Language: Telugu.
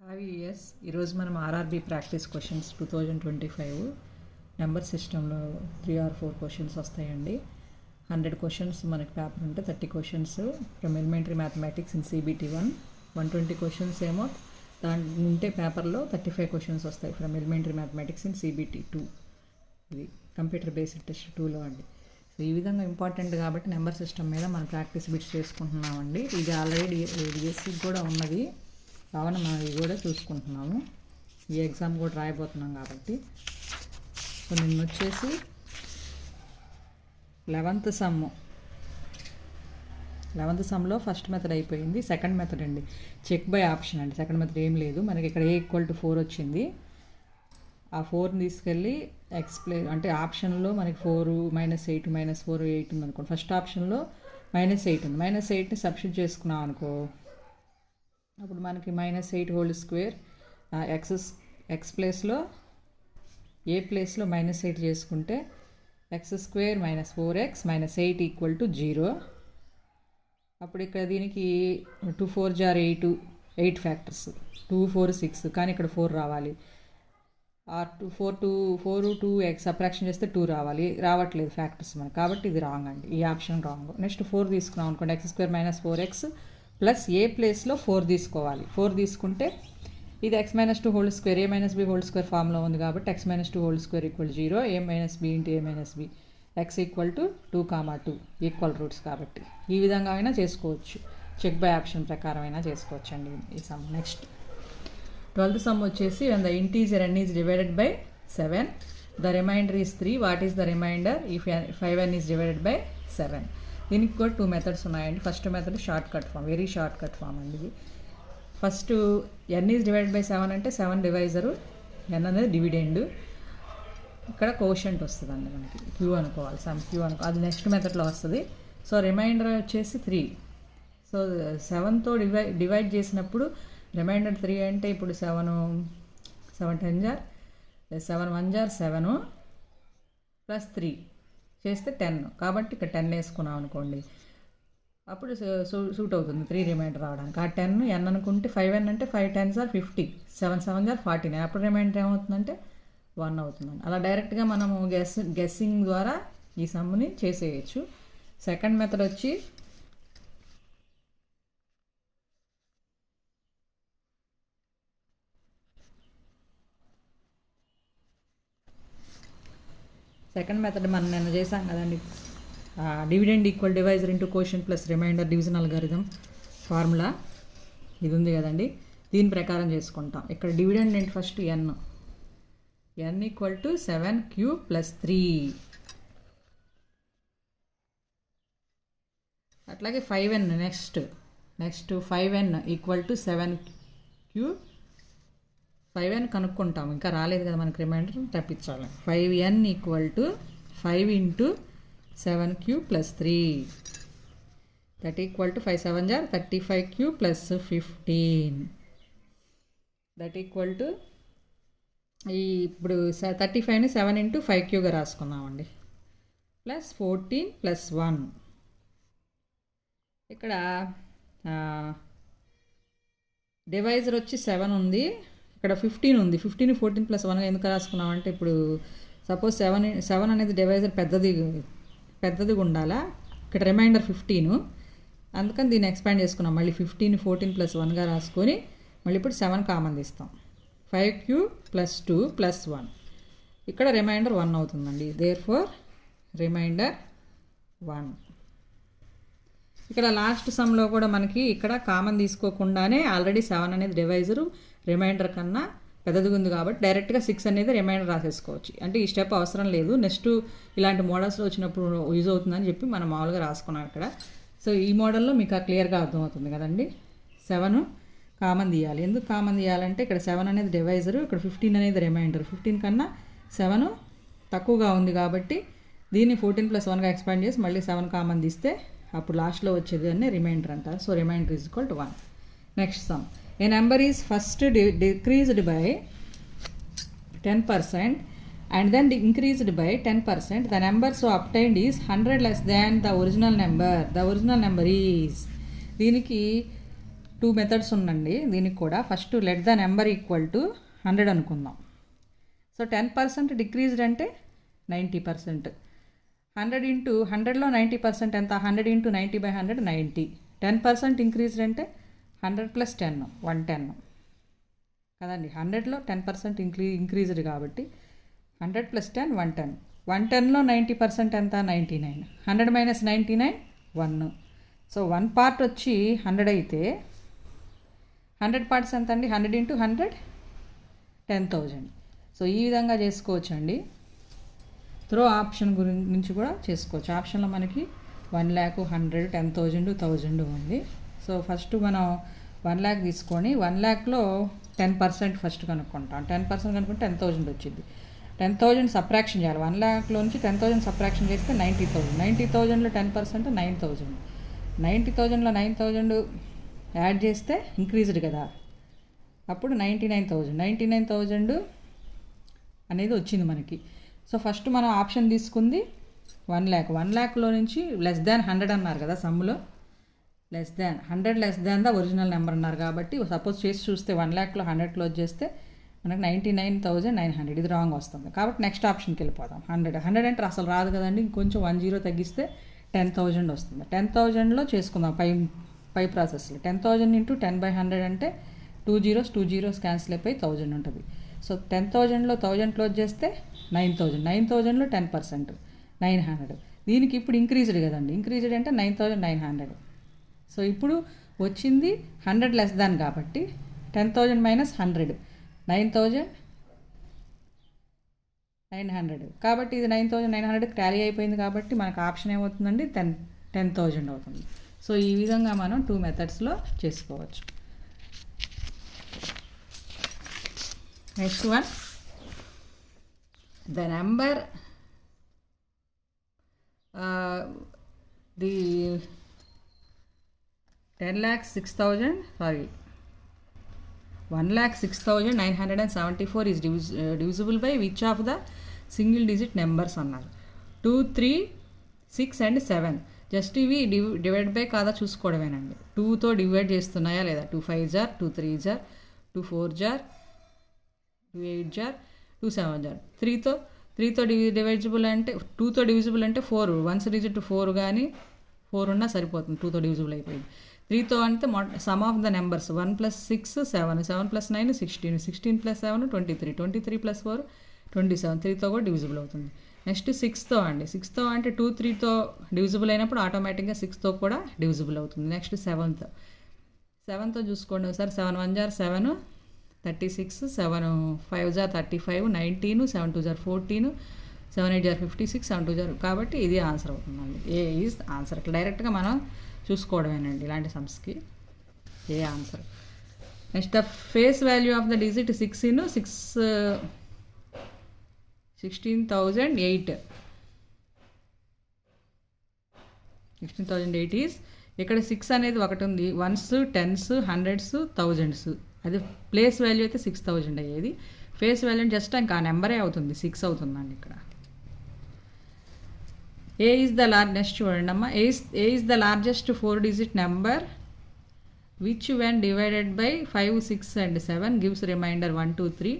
హాయ్ ఈరోజు మనం ఆర్ఆర్బీ ప్రాక్టీస్ క్వశ్చన్స్ 2025 నెంబర్ సిస్టంలో 3 or 4 క్వశ్చన్స్ వస్తాయండి. 100 క్వశ్చన్స్ మనకి పేపర్ ఉంటే 30 questions from elementary mathematics in CBT 1, 120 questions ఏమో దాని ఉంటే పేపర్లో 35 క్వశ్చన్స్ వస్తాయి from elementary mathematics in CBT 2. ఇది కంప్యూటర్ బేస్డ్ టెస్ట్ 2లో అండి. సో ఈ విధంగా ఇంపార్టెంట్ కాబట్టి నెంబర్ సిస్టమ్ మీద మనం ప్రాక్టీస్ బిట్స్ చేసుకుంటున్నామండి. ఇది ఆల్రెడీ డిఎస్సి కూడా ఉన్నది కావున మనం ఇవి కూడా చూసుకుంటున్నాము. ఈ ఎగ్జామ్ కూడా రాయబోతున్నాం కాబట్టి. సో నిన్న వచ్చేసి 11th సమ్లో ఫస్ట్ మెథడ్ అయిపోయింది. సెకండ్ మెథడ్ అండి చెక్ బై ఆప్షన్ అండి. సెకండ్ మెథడ్ ఏం లేదు, మనకి ఇక్కడ A=4 వచ్చింది. ఆ 4ని తీసుకెళ్ళి అంటే ఆప్షన్లో మనకి 4 -8 -4 8 ఉంది అనుకోండి. ఫస్ట్ ఆప్షన్లో -8 ఉంది. -8ని సబ్స్టిట్యూట్ చేసుకున్నాం అనుకో, అప్పుడు మనకి -8² ఎక్స్ ప్లేస్లో ఏ ప్లేస్లో -8 చేసుకుంటే x² - 4x - 8 = 0. అప్పుడు ఇక్కడ దీనికి 2 4 = 8 ఫ్యాక్టర్స్, 2 4 6, కానీ ఇక్కడ 4 రావాలి. 4 2x సబ్ట్రాక్షన్ చేస్తే 2 రావట్లేదు ఫ్యాక్టర్స్ మనకి, కాబట్టి ఇది రాంగ్ అండి. ఈ ఆప్షన్ రాంగ్. నెక్స్ట్ 4 తీసుకున్నాం అనుకోండి, x² - 4x ప్లస్ ఏ ప్లేస్లో 4 తీసుకోవాలి. 4 తీసుకుంటే ఇది x - 2² a - b² ఫామ్లో ఉంది కాబట్టి x - 2² = 0, a - b × a - b x = 2, 2 equal roots కాబట్టి ఈ విధంగా అయినా చేసుకోవచ్చు. చెక్ బై ఆప్షన్ ప్రకారం అయినా చేసుకోవచ్చు అండి ఈ సమ్. నెక్స్ట్ 12th సమ్ వచ్చేసి when the integer n is divided by 7 the remainder is 3, what is the remainder if 5n is divided by 7. దీనికి కూడా 2 మెథడ్స్ ఉన్నాయండి. First method short cut form, very short cut form అండి ఇది. First n is divided by 7 అంటే 7 డివైజరు, n అనేది డివిడెండ్, ఇక్కడ కోషంట్ వస్తుందండి మనకి, క్యూ అనుకోవాలి, సమ్ క్యూ అది నెక్స్ట్ మెథడ్లో వస్తుంది. సో రిమైండర్ వచ్చేసి 3. సో 7తో డివైడ్ చేసినప్పుడు రిమైండర్ 3 అంటే ఇప్పుడు 7 10 = 7 1 = 7 ప్లస్ 3 చేస్తే 10, కాబట్టి ఇక్కడ 10 వేసుకున్నాం అనుకోండి, అప్పుడు సూట్ అవుతుంది 3 రిమైండర్ రావడానికి. ఆ 10 n అనుకుంటే 5n అంటే 5 10s = 50, 7 7 = 49, అప్పుడు రిమైండర్ ఏమవుతుందంటే 1 అవుతుందండి. అలా డైరెక్ట్గా మనము గెస్సింగ్ ద్వారా ఈ సమ్ని చేసేయచ్చు. సెకండ్ మెథడ్ వచ్చి సెకండ్ మెథడ్ మనం నిన్న చేసాం కదండి, dividend equal divisor into quotient plus remainder division algorithm formula ఇది ఉంది కదండి. దీని ప్రకారం చేసుకుంటాం. ఇక్కడ డివిడెండ్ ఏంటి, ఫస్ట్ n = 7q + 3, అట్లాగే 5n next 5n = 7q. 5n కనుక్కుంటాం, ఇంకా రాలేదు కదా మనకి, reminder తప్పించాలి. 5n = 5 × 7q + 3 that = 5 7 = 35q + 15 that = ఇప్పుడు 35ని 7 × 5q రాసుకున్నామండి, ప్లస్ 14 + 1. ఇక్కడ డివైజర్ వచ్చి 7 ఉంది, ఇక్కడ 15 ఉంది. 15 14 + 1 ఎందుకు రాసుకున్నామంటే, ఇప్పుడు సపోజ్ 7 అనేది డివైజర్ పెద్దదిగా ఉండాలా, ఇక్కడ రిమైండర్ 15, అందుకని దీన్ని ఎక్స్పాండ్ చేసుకున్నాం. మళ్ళీ 15 14 + 1గా రాసుకొని మళ్ళీ ఇప్పుడు 7 కామన్ తీస్తాం. 5q + 2 + 1, ఇక్కడ రిమైండర్ 1 అవుతుందండి. Therefore remainder 1. ఇక్కడ లాస్ట్ సమ్లో కూడా మనకి ఇక్కడ కామన్ తీసుకోకుండానే ఆల్రెడీ 7 అనేది డివైజరు రిమైండర్ కన్నా పెద్దదిగా ఉంది కాబట్టి డైరెక్ట్గా 6 అనేది రిమైండర్ రాసేసుకోవచ్చు. అంటే ఈ స్టెప్ అవసరం లేదు, నెక్స్ట్ ఇలాంటి మోడల్స్లో వచ్చినప్పుడు యూజ్ అవుతుందని చెప్పి మనం మామూలుగా రాసుకున్నాం ఇక్కడ. సో ఈ మోడల్లో మీకు క్లియర్గా అర్థమవుతుంది కదండి. 7 కామన్ తీయాలి. ఎందుకు కామన్ తీయాలంటే ఇక్కడ 7 అనేది డివైజరు, ఇక్కడ 15 అనేది రిమైండర్. 15 కన్నా 7 తక్కువగా ఉంది కాబట్టి దీన్ని 14 + 1గా ఎక్స్పాండ్ చేసి మళ్ళీ 7 కామన్ తీస్తే అప్పుడు లాస్ట్లో వచ్చేది అనే రిమైండర్ అంటారు. So remainder = 1. Next sum, a number is first decreased by 10% and then increased by 10%. The number so obtained is 100 less than the original number. The original number is, దీనికి 2 మెథడ్స్ ఉందండి దీనికి కూడా. First let the number equal to 100 అనుకుందాం. సో 10% డిక్రీజ్డ్ అంటే 90%. 100 ఇంటూ 100లో 90% ఎంత? 100 ఇంటూ 90/100 90. 10% ఇంక్రీజ్డ్ అంటే 100 + 10 110 కదండి. 100లో 10% ఇంక్రీజ్డ్ కాబట్టి 100 + 10 110. 110లో 90% ఎంత? 99. 100 - 99 1. సో 1 పార్ట్ వచ్చి 100 అయితే 100 పార్ట్స్ ఎంత అండి? 100 ఇంటూ 100 10,000. సో ఈ విధంగా చేసుకోవచ్చు అండి. త్రో ఆప్షన్ గురించి కూడా చేసుకోవచ్చు. ఆప్షన్లో మనకి 1 lakh 100 10,000 1000 ఉంది. సో ఫస్ట్ మనం 1 lakh తీసుకొని 1 lakhలో 10% ఫస్ట్ కనుక్కుంటాం. 10% కనుక్కుంటే 10,000 వచ్చింది. 10,000 సబ్ట్రాక్షన్ చేయాలి. 1 lakhలో నుంచి 10,000 సబ్ట్రాక్షన్ చేస్తే 90,000. 90,000లో 10% 9,000. 90,000లో 9,000 యాడ్ చేస్తే ఇంక్రీజ్డ్ కదా, అప్పుడు 99,000. 99,000 అనేది వచ్చింది మనకి. సో ఫస్ట్ మనం ఆప్షన్ తీసుకుంది 1 lakh. 1 lakhలో నుంచి లెస్ దాన్ 100 అన్నారు కదా సమ్ములో. Less than 100 less than the original number అన్నారు కాబట్టి సపోజ్ చేసి చూస్తే 1 lakhలో 100 క్లోజ్ చేస్తే మనకు 99,900. ఇది రాంగ్ వస్తుంది కాబట్టి నెక్స్ట్ ఆప్షన్కి వెళ్ళిపోదాం. 100 అంటే అసలు రాదు కదండి. ఇంకొంచెం 1 0 తగ్గిస్తే 10,000 వస్తుంది. 10,000లో చేసుకుందాం పై ప్రాసెస్లో. 10,000 ఇంటూ 10/100 అంటే 2 zeros క్యాన్సిల్ అయిపోయి 1000 ఉంటుంది. సో 10,000లో 1000 క్లోజ్ చేస్తే 9,000. 9,000లో 10% 900. దీనికి ఇప్పుడు ఇంక్రీజ్డ్ కదండి. ఇంక్రీజ్డ్ అంటే 9,900. సో ఇప్పుడు వచ్చింది 100 లెస్ దాన్ కాబట్టి 10,000 - 100 9,900. కాబట్టి ఇది 9,900 టాలీ అయిపోయింది కాబట్టి మనకు ఆప్షన్ ఏమవుతుందండి? 10,000 అవుతుంది. సో ఈ విధంగా మనం 2 మెథడ్స్లో చేసుకోవచ్చు. Next one, the number the 1,06,974 is divisible by which of the single digit numbers అన్నారు. 2, 3, 6 and 7. జస్ట్ ఇవి డివైడ్ బై కాదా చూసుకోవడమేనండి. 2తో డివైడ్ చేస్తున్నాయా లేదా? 2 5 జార్, 2 3 జార్, 2 4 జార్, 2 8 జార్, 2 7 జార్. 3తో డివిజిబుల్ అంటే 2తో డివిజిబుల్ అంటే 4. 1 డిజిట్ 4 కానీ 4 ఉన్నా సరిపోతుంది. 2తో డివిజిబుల్ అయిపోయింది. 3తో అంటే సమ్ ఆఫ్ ద నెంబర్స్ 1 + 6 7, 7 + 9 16, 16 + 7 23, 23 + 4 27. 3తో కూడా డివిజిబుల్ అవుతుంది. నెక్స్ట్ 6తో అండి. 6తో అంటే 2 3తో డివిజిబుల్ అయినప్పుడు ఆటోమేటిక్గా 6తో కూడా డివిజిబుల్ అవుతుంది. నెక్స్ట్ 7తో చూసుకోండి ఒకసారి. 7 1 జార్ 7 36, 7 5 జార్ 35, 19, 7 2 జార్ 14, 7 8 జార్ 56, 7 2 జార్. కాబట్టి ఇది ఆన్సర్ అవుతుందండి. A is answer. ఇట్లా డైరెక్ట్గా మనం చూసుకోవడమేనండి ఇలాంటి సమ్స్కి. A answer. Next the face value of the digit 6 in 16,008. 16,008 is, ఇక్కడ 6 అనేది ఒకటి ఉంది. 1s 10s 100s 1000s. అది ప్లేస్ వాల్యూ అయితే 6,000 అయ్యేది. ఫేస్ వాల్యూ జస్ట్ ఇంకా ఆ నెంబరే అవుతుంది, 6 అవుతుందండి ఇక్కడ. ఏ ఈజ్ ద నెక్స్ట్ చూడండి అమ్మా. ఏ is the largest 4 digit number which when divided by 5 6 and 7 gives remainder 1 2 3.